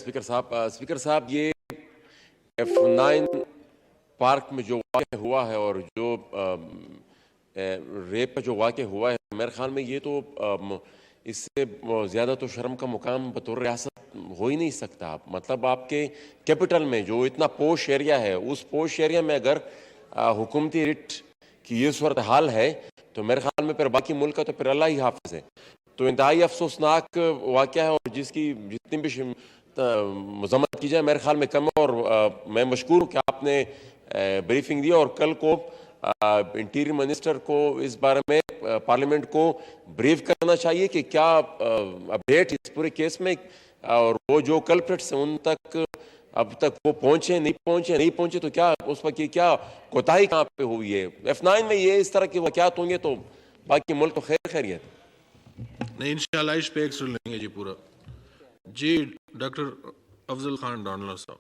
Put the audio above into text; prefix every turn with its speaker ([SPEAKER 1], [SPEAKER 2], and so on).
[SPEAKER 1] Speaker صاحب یہ F9 park میں جو واقع ہوا ہے اور جو ریپ کا جو واقع ہوا ہے میرے خیال میں یہ تو اس سے زیادہ تو شرم کا مقام بطور ریاست ہو ہی نہیں سکتا. مطلب آپ کے کیپٹل میں جو اتنا پوش ایریا ہے اس پوش ایریا میں اگر حکومتی رٹ کی یہ صورتحال ہے تو میرے خیال میں پھر باقی ملک کا تو پھر اللہ ہی حافظ ہے. تو انتہائی افسوسناک واقعہ ہے اور جس کی جتنی بھی مذمت کی جائے میرے خیال میں کم ہے. اور میں مشکور ہوں کہ آپ نے بریفنگ دی اور کل کو انٹیریئر منسٹر کو اس بارے میں پارلیمنٹ کو بریف کرنا چاہیے کہ کیا اپڈیٹ اس پورے کیس میں اور وہ جو کلپریٹس ہیں ان تک اب تک وہ نہیں پہنچے تو کیا اس وقت یہ کیا کوتاہی کہاں پہ ہوئی ہے. F9 میں یہ اس طرح کے واقعات ہوں گے تو باقی ملک تو خیریت.
[SPEAKER 2] نہیں انشاءاللہ اس پہ ایک سن لیں گے جی پورا. جی ڈاکٹر افضل خان ڈانلر صاحب.